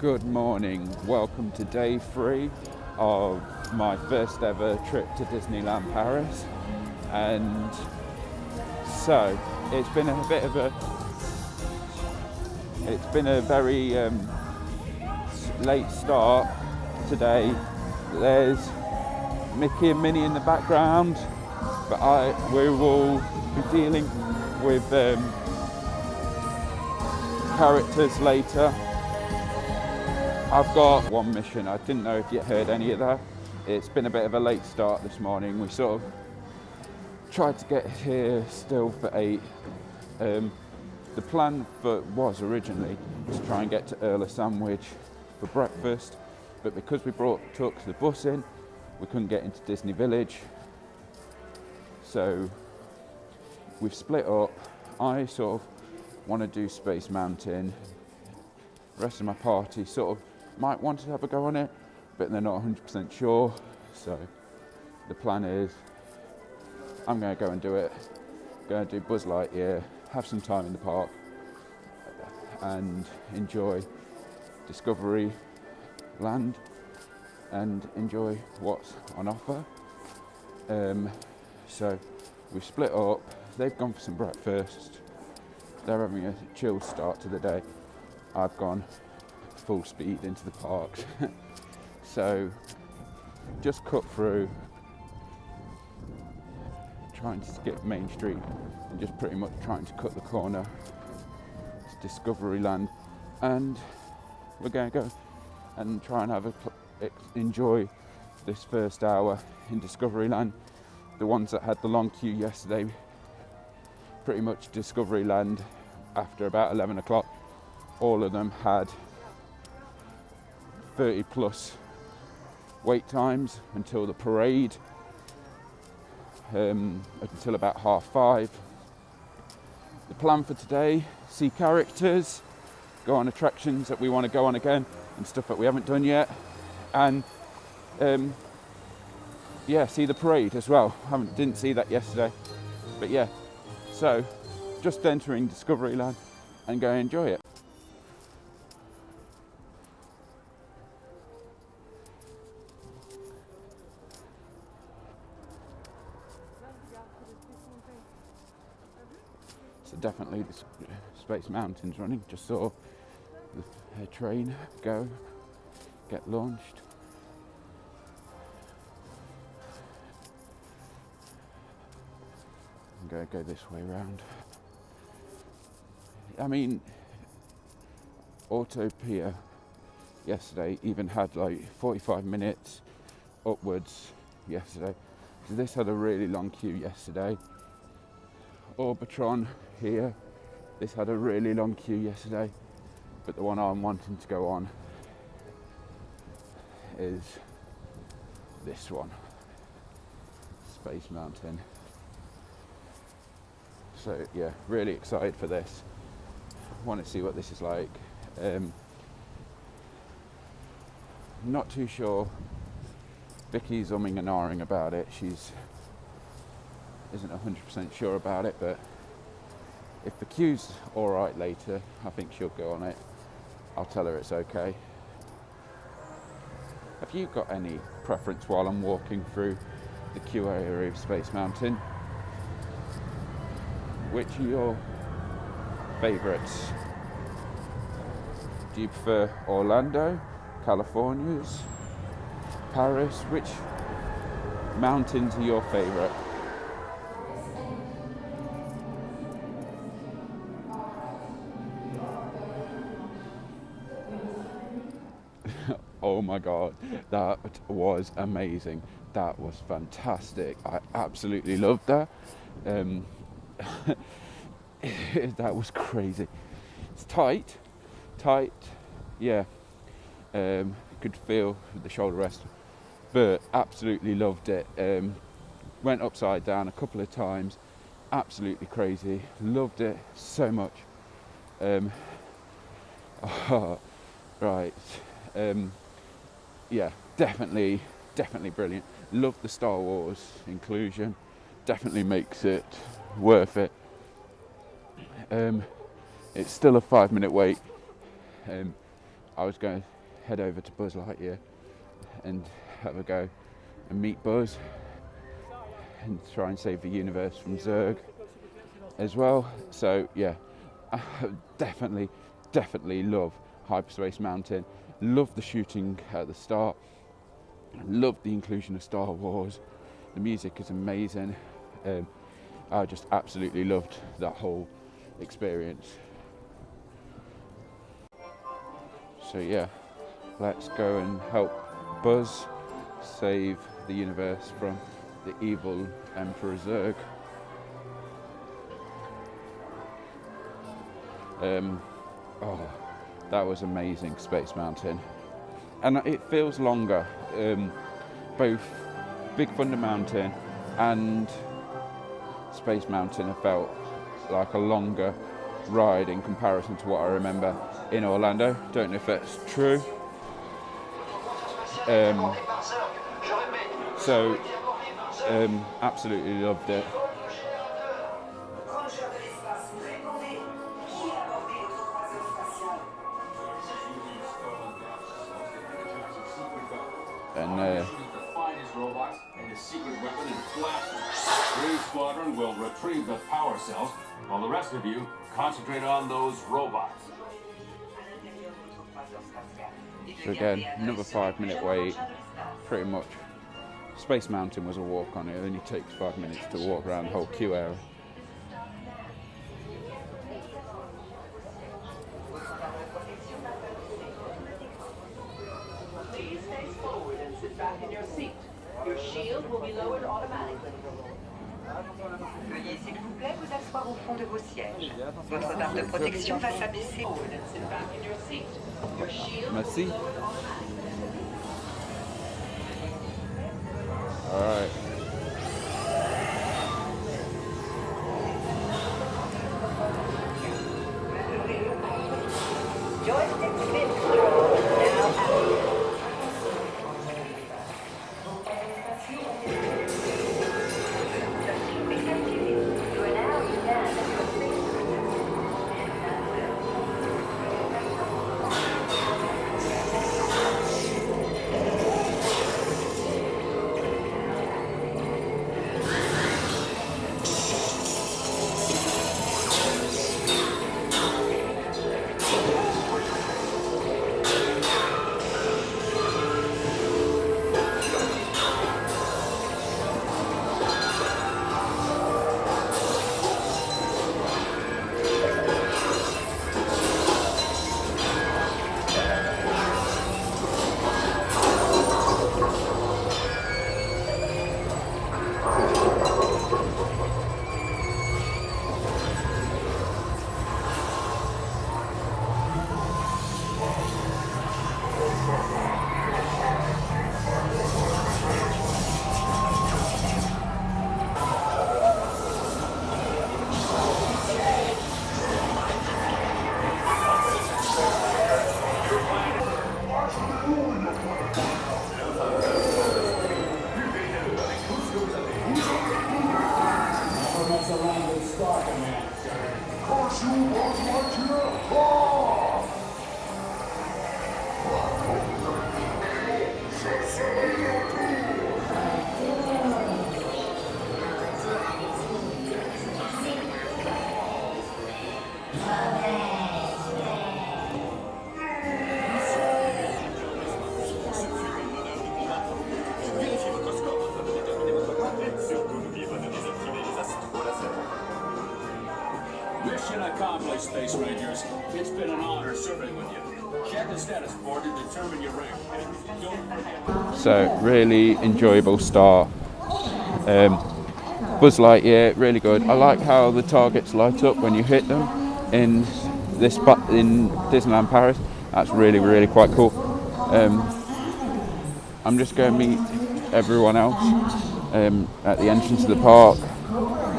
Good morning, welcome to day 3 of my first ever trip to Disneyland Paris. And so it's been a very late start today. There's Mickey and Minnie in the background, but we will be dealing with characters later. I've got one mission. I didn't know if you heard any of that. It's been a bit of a late start this morning. We sort of tried to get here still for 8. The plan was originally to try and get to Earl Sandwich for breakfast, but because we took the bus in, we couldn't get into Disney Village. So we've split up. I sort of want to do Space Mountain. The rest of my party sort of might want to have a go on it, but they're not 100% sure. So the plan is I'm going to go and do it. Going to do Buzz Lightyear, have some time in the park, and enjoy Discovery Land and enjoy what's on offer. So we've split up. They've gone for some breakfast. They're having a chill start to the day. I've gone full speed into the parks. So just cut through, trying to skip Main Street and just pretty much trying to cut the corner to Discoveryland, and we're going to go and try and enjoy this first hour in Discoveryland. The ones that had the long queue yesterday, pretty much Discoveryland after about 11 o'clock, all of them had 30 plus wait times until the parade, until about 5:30. The plan for today: see characters, go on attractions that we want to go on again and stuff that we haven't done yet, and see the parade as well. Didn't see that yesterday, but yeah. So just entering Discoveryland and go enjoy it. So definitely the Space Mountain's running. Just saw the train get launched. I'm going to go this way round. I mean, Autopia yesterday even had like 45 minutes upwards yesterday. So this had a really long queue yesterday. Orbitron here, this had a really long queue yesterday, but the one I'm wanting to go on is this one, Space Mountain. So yeah, really excited for this. Want to see what this is like. Not too sure. Vicky's umming and ahhing about it. She's isn't 100% sure about it, but if the queue's all right later, I think she'll go on it. I'll tell her it's okay. Have you got any preference while I'm walking through the queue area of Space Mountain? Which are your favourites? Do you prefer Orlando, California's, Paris? Which mountains are your favourite? Oh my God, that was amazing. That was fantastic. I absolutely loved that. That was crazy. It's tight, yeah. Could feel the shoulder rest, but absolutely loved it. Went upside down a couple of times. Absolutely crazy. Loved it so much. Right. Yeah, definitely brilliant. Love the Star Wars inclusion. Definitely makes it worth it. It's still a 5-minute wait. I was going to head over to Buzz Lightyear and have a go and meet Buzz and try and save the universe from Zurg as well. So yeah, I definitely love Hyperspace Mountain. Love the shooting at the start. Love the inclusion of Star Wars. The music is amazing. I just absolutely loved that whole experience. So yeah, let's go and help Buzz save the universe from the evil Emperor Zurg. Oh, that was amazing, Space Mountain. And it feels longer. Both Big Thunder Mountain and Space Mountain have felt like a longer ride in comparison to what I remember in Orlando. Don't know if that's true. Absolutely loved it. And the finest robots and the secret weapon and plasma. Green Squadron will retrieve the power cells, while the rest of you concentrate on those robots. So again, another 5-minute wait. Pretty much, Space Mountain was a walk on it. It only takes 5 minutes to walk around the whole queue area. Please face forward and sit back in your seat. Your shield will be lowered automatically. Veuillez s'il vous plaît vous asseoir au fond de vos sièges. Votre barre de protection va s'abaisser. Forward and sit back in your seat. Your shield Merci. will be lowered automatically. All right. Joystick spin control now active. You are now in command of your space Mission accomplished, Space Rangers. It's been an honor serving with you. Check the status board to determine your rank. And don't forget. So really enjoyable start. Buzz Lightyear, really good. I like how the targets light up when you hit them in this in Disneyland Paris. That's really quite cool. I'm just going to meet everyone else at the entrance of the park.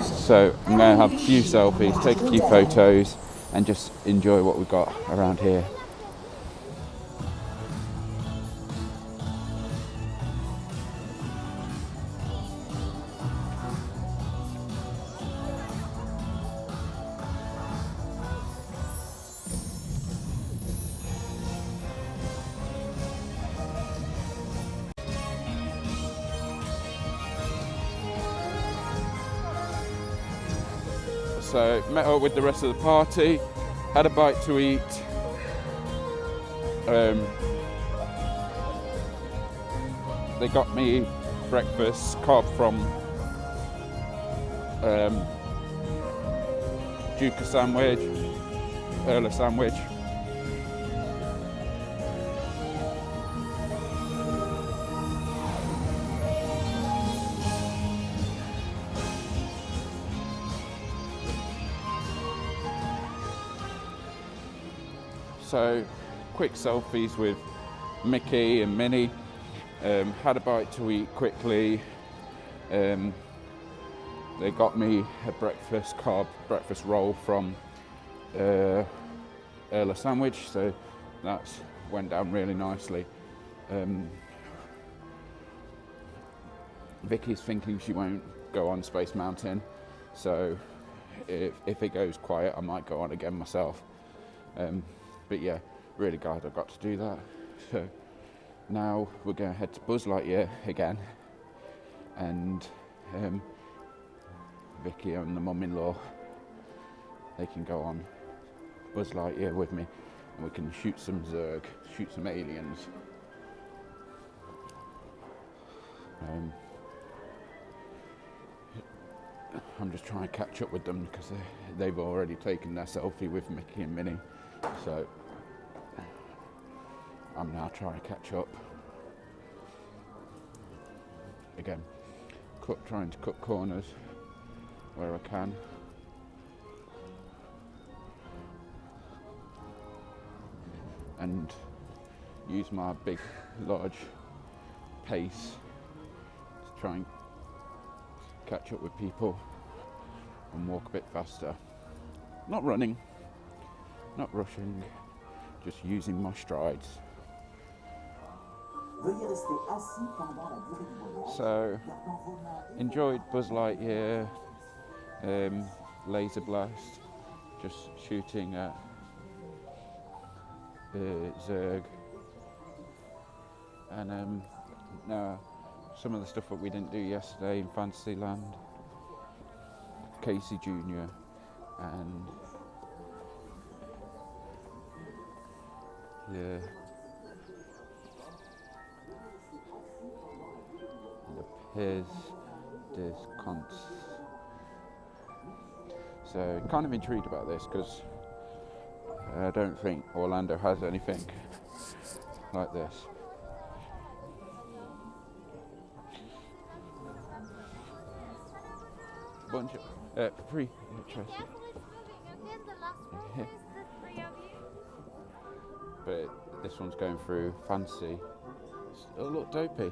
So I'm going to have a few selfies, take a few photos, and just enjoy what we've got around here. So met up with the rest of the party, had a bite to eat. They got me breakfast carb from Duca sandwich, Earl sandwich. So, quick selfies with Mickey and Minnie. Had a bite to eat quickly. They got me a breakfast roll from Earl sandwich, so that went down really nicely. Vicky's thinking she won't go on Space Mountain, so if it goes quiet, I might go on again myself. But yeah, really glad I got to do that. So now we're going to head to Buzz Lightyear again, and Vicky and the mum-in-law, they can go on Buzz Lightyear with me, and we can shoot some Zurg, shoot some aliens. I'm just trying to catch up with them because they've already taken their selfie with Mickey and Minnie, so I'm now trying to catch up. Again, trying to cut corners where I can. And use my big, large pace to try and catch up with people and walk a bit faster. Not running, not rushing, just using my strides. So, enjoyed Buzz Lightyear, laser blast, just shooting at Zurg, and now some of the stuff that we didn't do yesterday in Fantasyland, Casey Jr. and the Piers des Contes. So kind of intrigued about this because I don't think Orlando has anything like this. Bunch of free interest. But this one's going through fancy. It'll look dopey.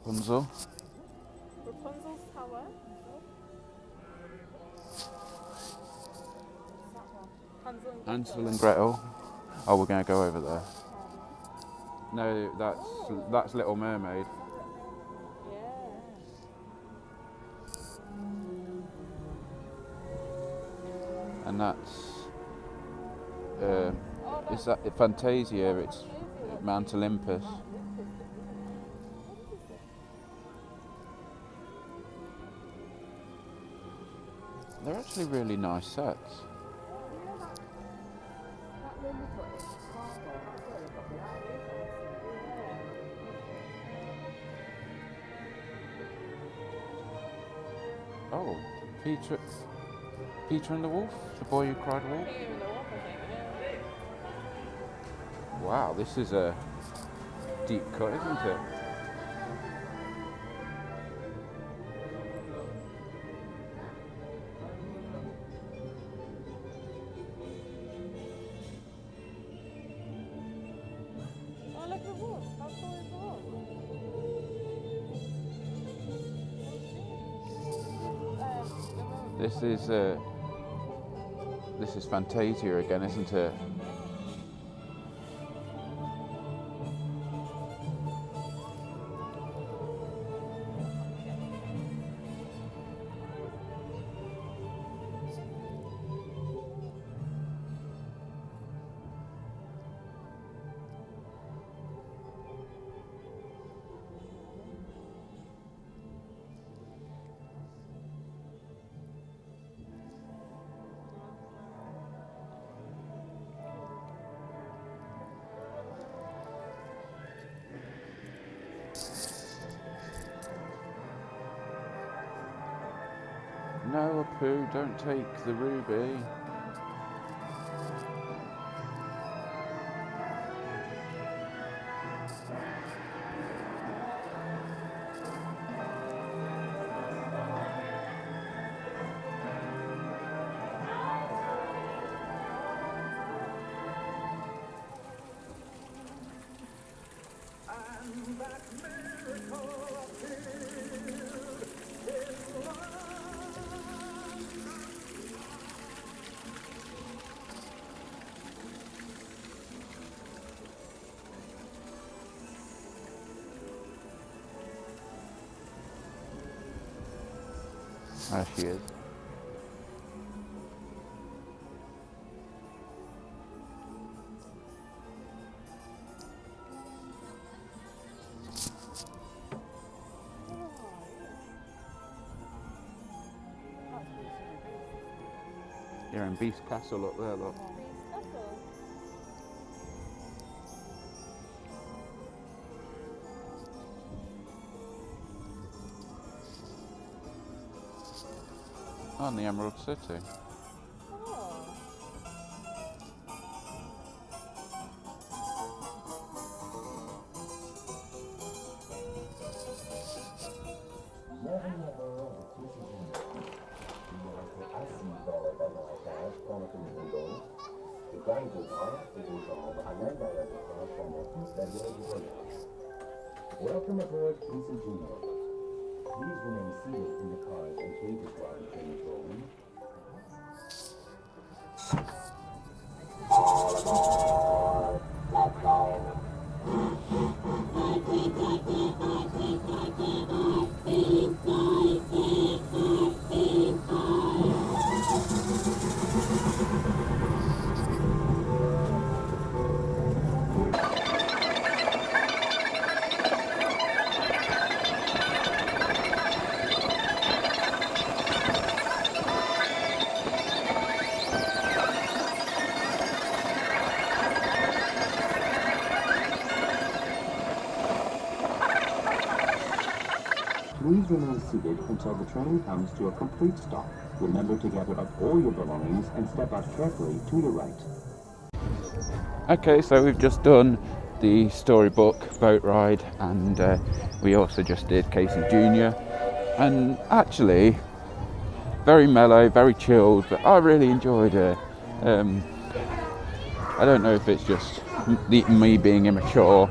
Rapunzel. Rapunzel's tower. Hansel and Gretel. Oh, we're going to go over there. No, that's Little Mermaid. And that's is that Fantasia? It's Mount Olympus. They're actually really nice sets. Oh, Peter and the Wolf? The Boy Who Cried Wolf? Wow, this is a deep cut, isn't it? This is Fantasia again, isn't it? Pooh, don't take the ruby. There she is. You're in Beast Castle up there, look. Oh, and the Emerald City. Welcome aboard Princess Junior. Please remain seated in the cars and cages while the train is rolling. Please remain seated until the train comes to a complete stop. Remember to gather up all your belongings and step out carefully to your right. Okay, so we've just done the storybook boat ride, and we also just did Casey Jr. And actually, very mellow, very chilled, but I really enjoyed it. I don't know if it's just me being immature,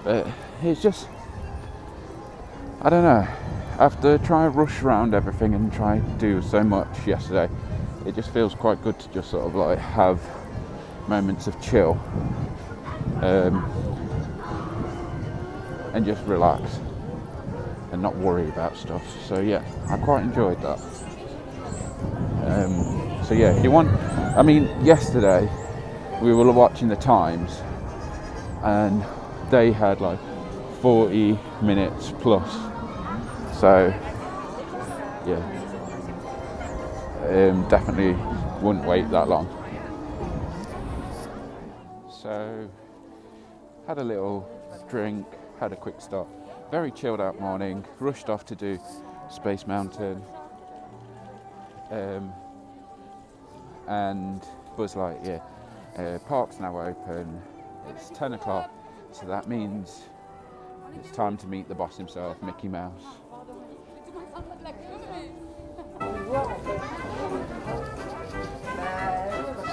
but it's just, I don't know. After trying to rush around everything and try to do so much yesterday, it just feels quite good to just sort of like have moments of chill and just relax and not worry about stuff. So yeah, I quite enjoyed that. So yeah, yesterday we were watching the times and they had like 40 minutes plus. So yeah, definitely wouldn't wait that long. So had a little drink, had a quick stop, very chilled out morning, rushed off to do Space Mountain and Buzz Lightyear. Park's now open, it's 10 o'clock, so that means it's time to meet the boss himself, Mickey Mouse.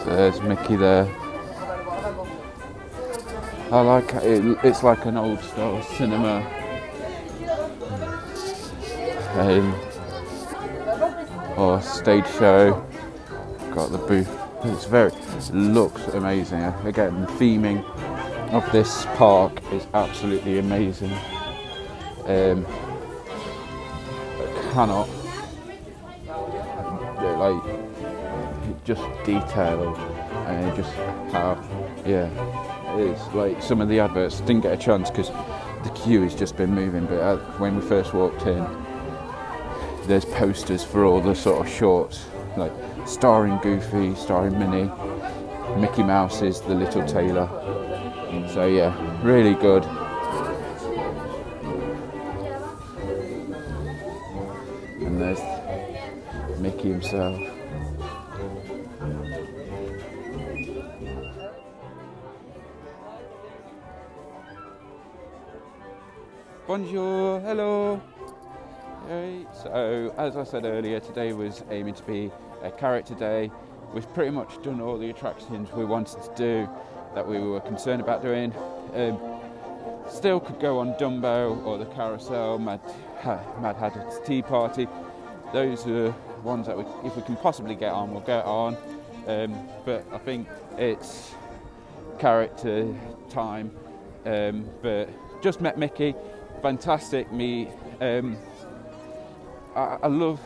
So there's Mickey there. I like it, it's like an old style cinema. Or stage show. Got the booth. It looks amazing. Again, the theming of this park is absolutely amazing. I cannot just detail and just how it's like some of the adverts didn't get a chance because the queue has just been moving, but when we first walked in there's posters for all the sort of shorts, like starring Goofy, starring Minnie, Mickey Mouse is the little tailor. So yeah, really good. And there's Mickey himself. Bonjour, hello. Hey. So, as I said earlier, today was aiming to be a character day. We've pretty much done all the attractions we wanted to do that we were concerned about doing. Still could go on Dumbo or the carousel, Mad Hatters Tea Party. Those are ones that if we can possibly get on, we'll get on. But I think it's character time. But just met Mickey. Fantastic meet. I love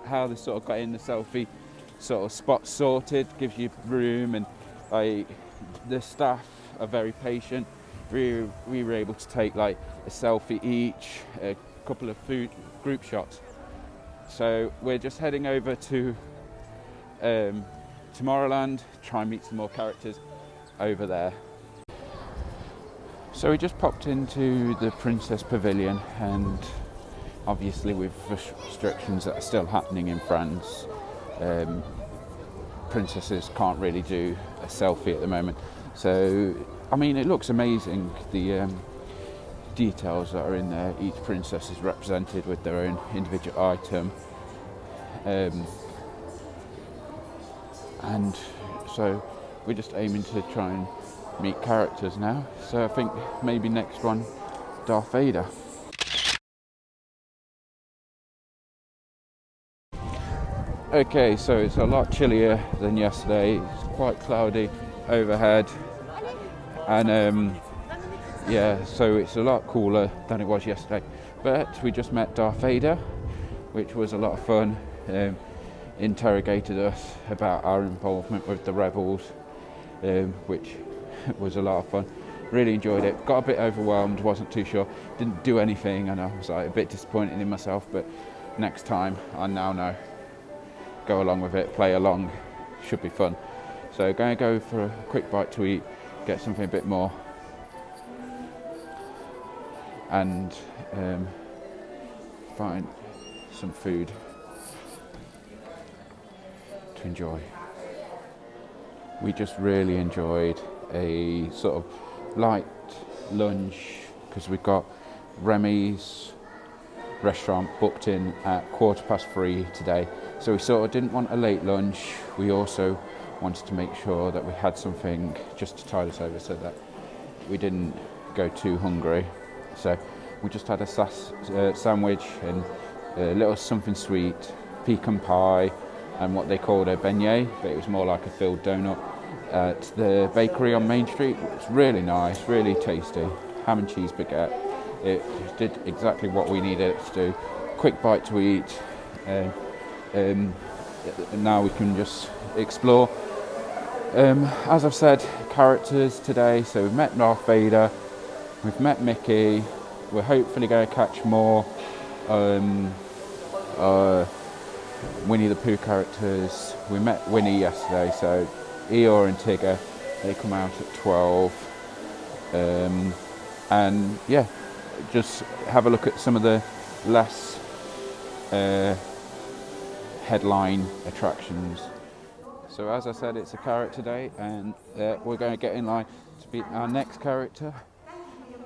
how they sort of got in the selfie sort of spot sorted, gives you room, and like the staff are very patient. We were able to take like a selfie each, a couple of food group shots. So we're just heading over to Tomorrowland, try and meet some more characters over there. So we just popped into the Princess Pavilion, and obviously with restrictions that are still happening in France, princesses can't really do a selfie at the moment. So, I mean, it looks amazing, the details that are in there. Each princess is represented with their own individual item. And so we're just aiming to try and meet characters now. So I think maybe next one, Darth Vader. Okay, so it's a lot chillier than yesterday. It's quite cloudy overhead, and yeah, so it's a lot cooler than it was yesterday. But we just met Darth Vader, which was a lot of fun. Interrogated us about our involvement with the rebels, which was a lot of fun. Really enjoyed it. Got a bit overwhelmed, wasn't too sure, didn't do anything, and I was like a bit disappointed in myself, but next time I now know. Go along with it, play along, should be fun. So going to go for a quick bite to eat, get something a bit more, and find some food to enjoy. We just really enjoyed a sort of light lunch because we got Remy's restaurant booked in at 3:15 today, so we sort of didn't want a late lunch. We also wanted to make sure that we had something just to tide us over so that we didn't go too hungry. So we just had a sandwich and a little something sweet, pecan pie, and what they called a beignet, but it was more like a filled donut, at the bakery on Main Street. It was really nice, really tasty. Ham and cheese baguette. It did exactly what we needed it to do. Quick bite to eat. Now we can just explore. As I've said, characters today. So we've met Darth Vader, we've met Mickey. We're hopefully going to catch more Winnie the Pooh characters. We met Winnie yesterday, so Eeyore and Tigger, they come out at 12. And yeah, just have a look at some of the less headline attractions. So as I said, it's a character day, and we're going to get in line to meet our next character.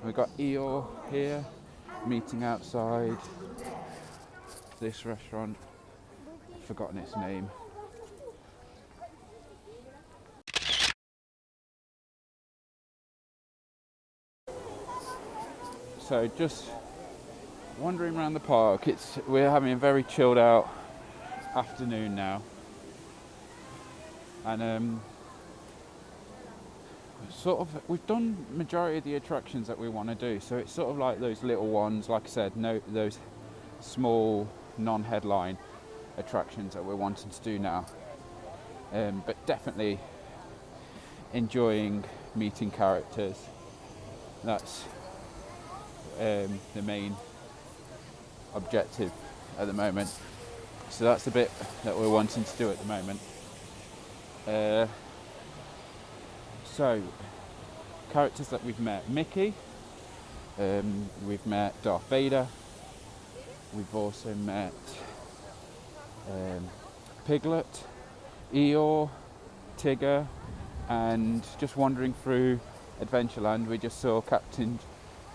We've got Eeyore here, meeting outside this restaurant. I've forgotten its name. So just wandering around the park. We're having a very chilled out afternoon now, and sort of we've done majority of the attractions that we want to do. So it's sort of like those little ones, like I said, those small non-headline attractions that we're wanting to do now. But definitely enjoying meeting characters. That's the main objective at the moment. So that's the bit that we're wanting to do at the moment. So characters that we've met: Mickey, we've met Darth Vader, we've also met Piglet, Eeyore, Tigger, and just wandering through Adventureland we just saw Captain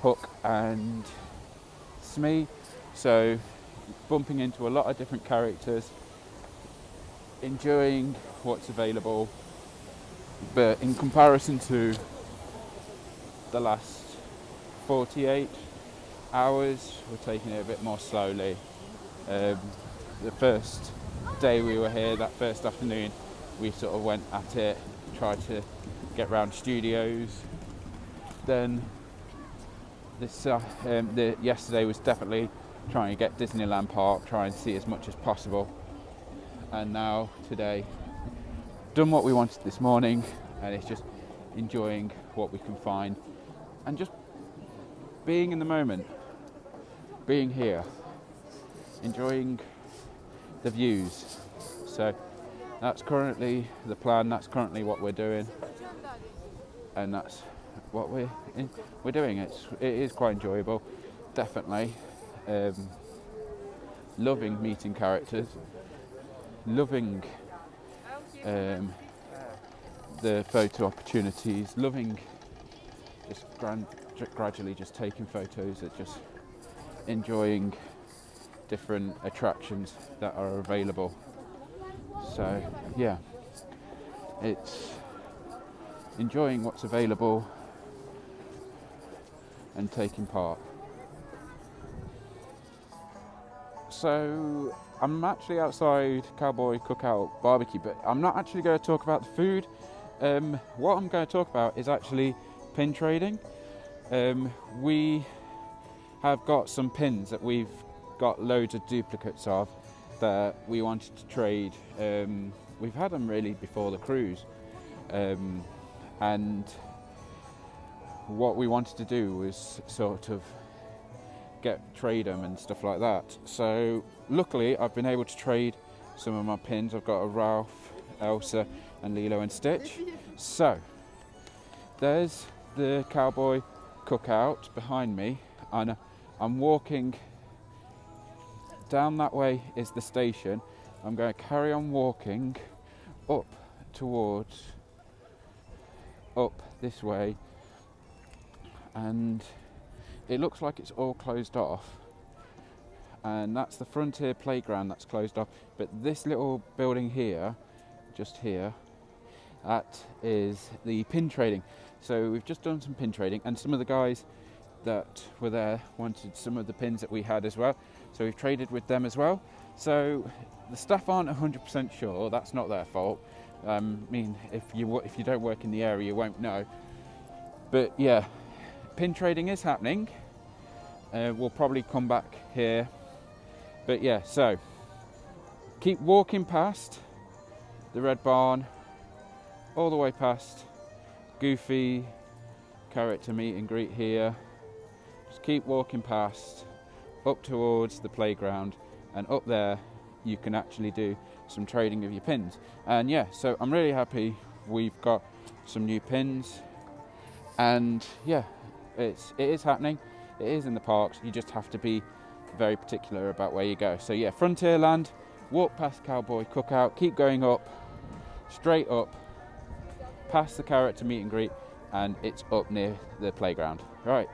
Hook and Smee, so bumping into a lot of different characters, enjoying what's available, but in comparison to the last 48 hours we're taking it a bit more slowly. The first day we were here, that first afternoon, we sort of went at it, tried to get round studios. Then yesterday was definitely trying to get Disneyland Park, trying to see as much as possible. And now today, done what we wanted this morning, and it's just enjoying what we can find and just being in the moment, being here, enjoying the views. So that's currently the plan, that's currently what we're doing, and that's what we're doing. It is quite enjoyable, definitely. Loving meeting characters, loving the photo opportunities, loving just gradually just taking photos, and just enjoying different attractions that are available. So yeah, it's enjoying what's available and taking part. So I'm actually outside Cowboy Cookout Barbecue, but I'm not actually going to talk about the food. What I'm going to talk about is actually pin trading. We have got some pins that we've got loads of duplicates of that we wanted to trade. We've had them really before the cruise, and what we wanted to do was sort of trade them and stuff like that. So luckily I've been able to trade some of my pins. I've got a Ralph, Elsa and Lilo and Stitch. So there's the Cowboy Cookout behind me, and I'm walking down that way is the station. I'm going to carry on walking up this way, and it looks like it's all closed off, and that's the Frontier playground that's closed off. But this little building here, just here, that is the pin trading. So we've just done some pin trading, and some of the guys that were there wanted some of the pins that we had as well, so we've traded with them as well. So the staff aren't 100% sure, that's not their fault. I mean, if you don't work in the area, you won't know. But yeah, pin trading is happening. We'll probably come back here. But yeah, so keep walking past the Red Barn, all the way past Goofy character meet and greet here. Just keep walking past, up towards the playground, and up there you can actually do some trading of your pins. And yeah, so I'm really happy we've got some new pins, and yeah, it is happening. It is in the parks. You just have to be very particular about where you go. So yeah, Frontierland, walk past Cowboy Cookout, keep going up, straight up, past the character meet and greet, and it's up near the playground. Right,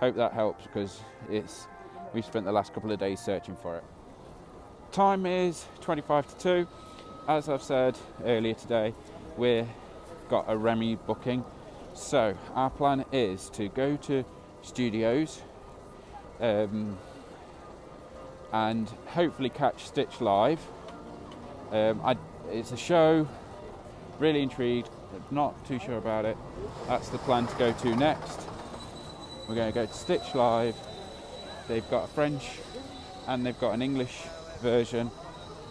hope that helps, because we've spent the last couple of days searching for it. Time is 25 to 2. As I've said earlier today, we've got a Remy booking. So our plan is to go to Studios and hopefully catch Stitch live. It's a show, really intrigued, but not too sure about it. That's the plan to go to next. We're going to go to Stitch live. They've got a French and they've got an English version,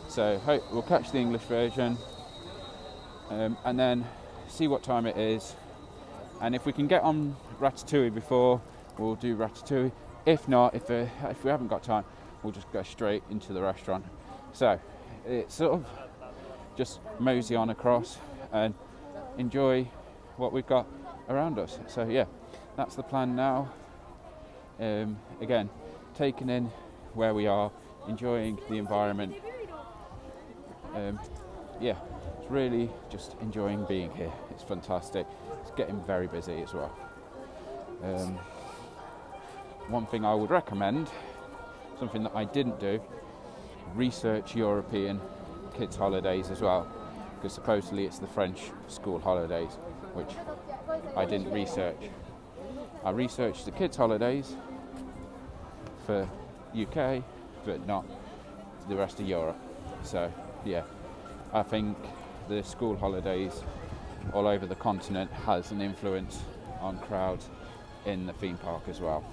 so we'll catch the English version, and then see what time it is, and if we can get on Ratatouille before, we'll do Ratatouille. If not, if we haven't got time, we'll just go straight into the restaurant. So it's sort of just mosey on across and enjoy what we've got around us. So yeah, that's the plan now. Again, taking in where we are, enjoying the environment, Yeah, it's really just enjoying being here. It's fantastic. It's getting very busy as well. One thing I would recommend, something that I didn't do, research European kids' holidays as well, because supposedly it's the French school holidays, which I didn't research. I researched the kids' holidays for UK, but not the rest of Europe. So yeah, I think the school holidays all over the continent has an influence on crowds in the theme park as well.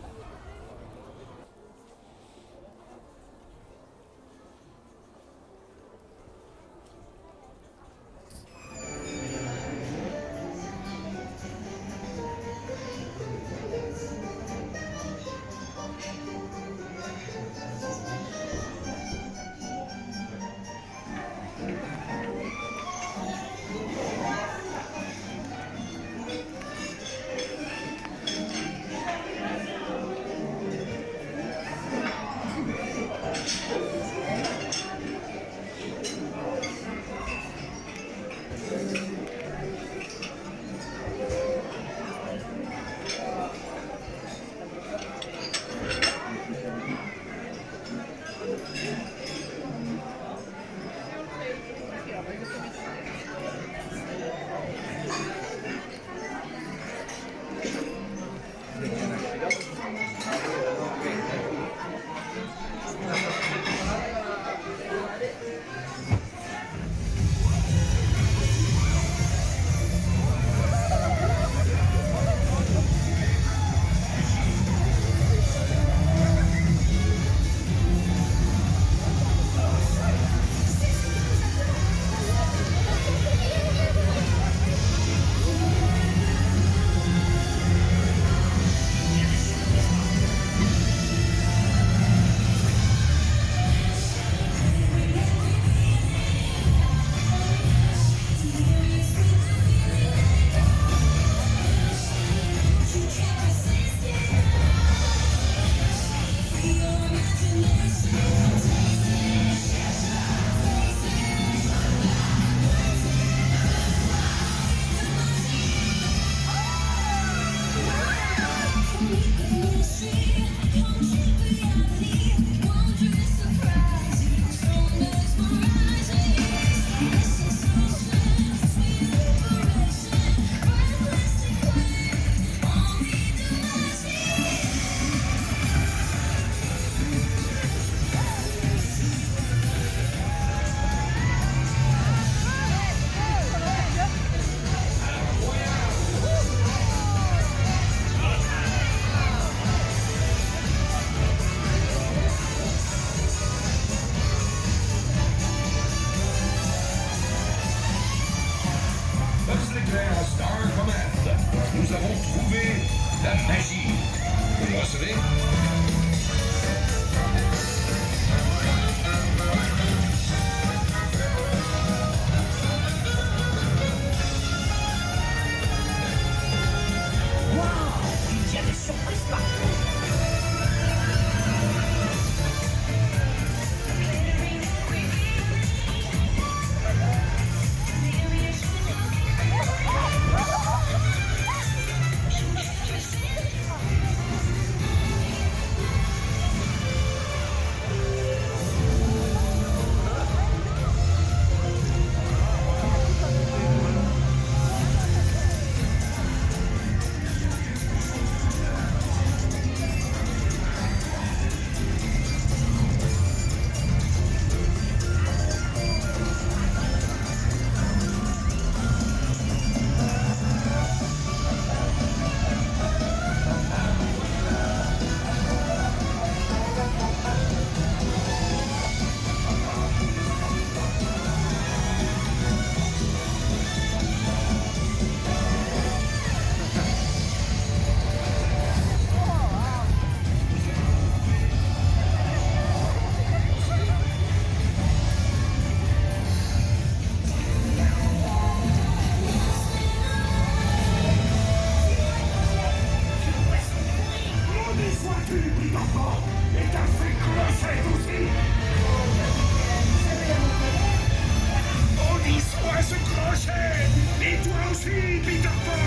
Sois ce crochet! Et toi aussi, Peter Pan!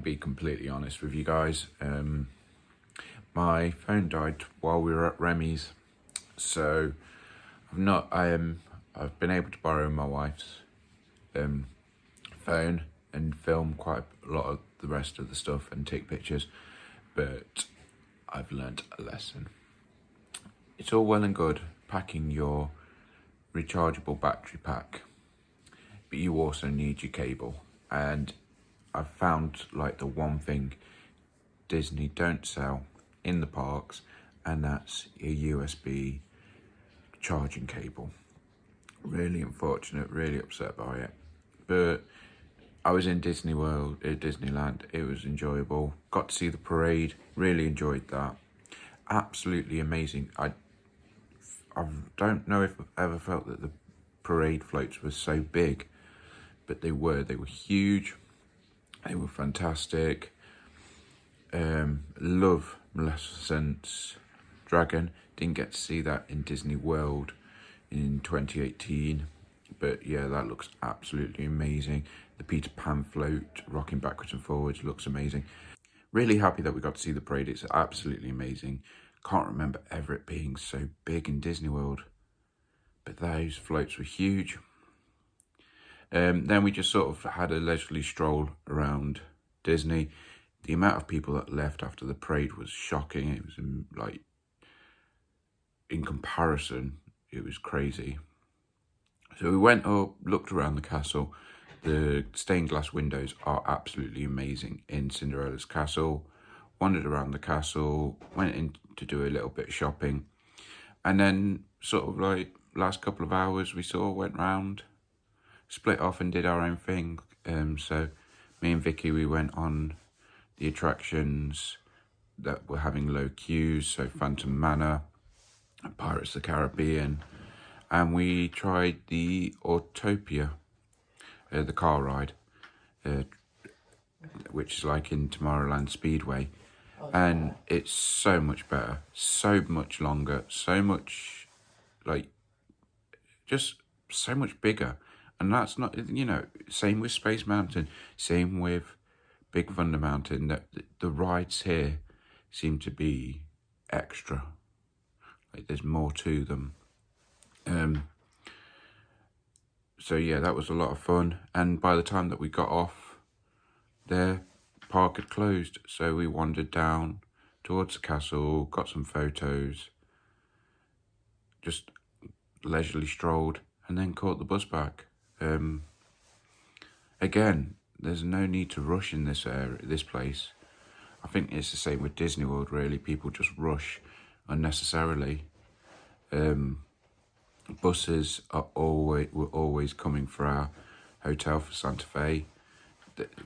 Be completely honest with you guys, my phone died while we were at Remy's, so I've been able to borrow my wife's phone and film quite a lot of the rest of the stuff and take pictures, but I've learnt a lesson. It's all well and good packing your rechargeable battery pack, but you also need your cable, and I've found like the one thing Disney don't sell in the parks, and that's a USB charging cable. Really unfortunate, really upset by it, But I was in Disney World, Disneyland. It was enjoyable. Got to see the parade. Really enjoyed that. Absolutely amazing. I don't know if I've ever felt that the parade floats were so big, but they were. They were huge. They were fantastic. Love Maleficent's dragon. Didn't get to see that in Disney World in 2018. But yeah, that looks absolutely amazing. The Peter Pan float rocking backwards and forwards looks amazing. Really happy that we got to see the parade. It's absolutely amazing. Can't remember ever it being so big in Disney World. But those floats were huge. Then we just sort of had a leisurely stroll around Disney. The amount of people that left after the parade was shocking. It was like, in comparison, it was crazy. So we went up, looked around the castle. The stained glass windows are absolutely amazing in Cinderella's castle. Wandered around the castle, went in to do a little bit of shopping. And then sort of like last couple of hours we went round, split off and did our own thing. So me and Vicky, we went on the attractions that were having low queues. So Phantom Manor, Pirates of the Caribbean. And we tried the Autopia, the car ride, which is like in Tomorrowland Speedway. And it's so much better, so much longer, so much, like, just so much bigger. And that's not, you know, same with Space Mountain, same with Big Thunder Mountain, that the rides here seem to be extra. Like, there's more to them. So yeah, that was a lot of fun. And by the time that we got off there, park had closed. So we wandered down towards the castle, got some photos, just leisurely strolled, and then caught the bus back. Again, there's no need to rush in this area, this place. I think it's the same with Disney World, really. People just rush unnecessarily. Buses were always coming for our hotel for Santa Fe.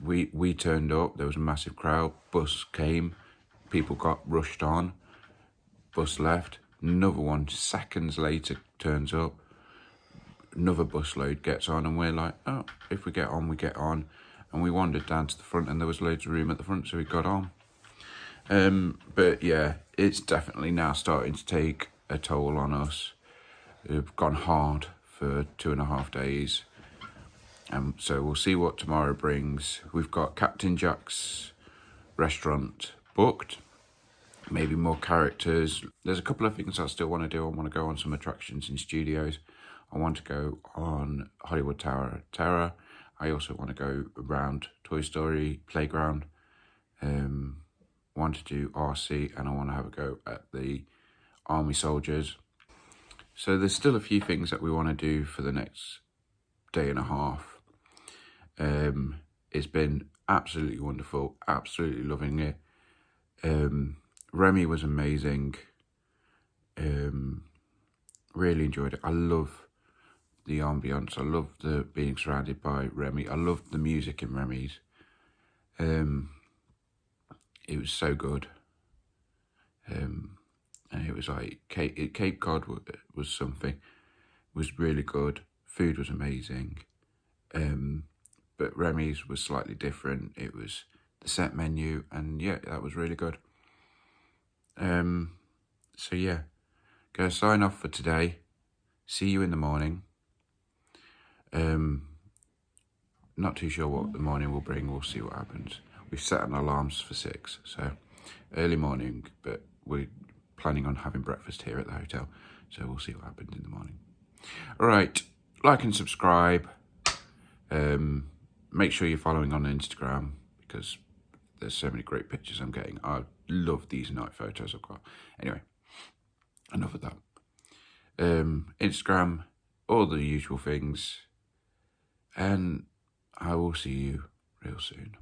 We turned up, there was a massive crowd, bus came, people got rushed on, bus left, another one seconds later turns up, another bus load gets on, and we're like, oh, if we get on, we get on. And we wandered down to the front, and there was loads of room at the front, so we got on. But yeah, it's definitely now starting to take a toll on us. We've gone hard for 2.5 days. So we'll see what tomorrow brings. We've got Captain Jack's restaurant booked. Maybe more characters. There's a couple of things I still want to do. I want to go on some attractions in studios. I want to go on Hollywood Tower of Terror. I also want to go around Toy Story Playground. Want to do RC, and I want to have a go at the Army Soldiers. So there's still a few things that we want to do for the next day and a half. It's been absolutely wonderful, absolutely loving it. Remy was amazing. Really enjoyed it. I love the ambience. I love being surrounded by Remy. I loved the music in Remy's. It was so good. And it was like, Cape Cod was something. It was really good. Food was amazing. But Remy's was slightly different. It was the set menu, and yeah, that was really good. So yeah, gonna sign off for today. See you in the morning. Not too sure what the morning will bring. We'll see what happens. We've set an alarms for 6, so early morning, but we're planning on having breakfast here at the hotel, so we'll see what happens in the morning. All right, like and subscribe. Make sure you're following on Instagram, because there's so many great pictures I'm getting. I love these night photos I've got. Anyway, enough of that. Instagram, all the usual things, and I will see you real soon.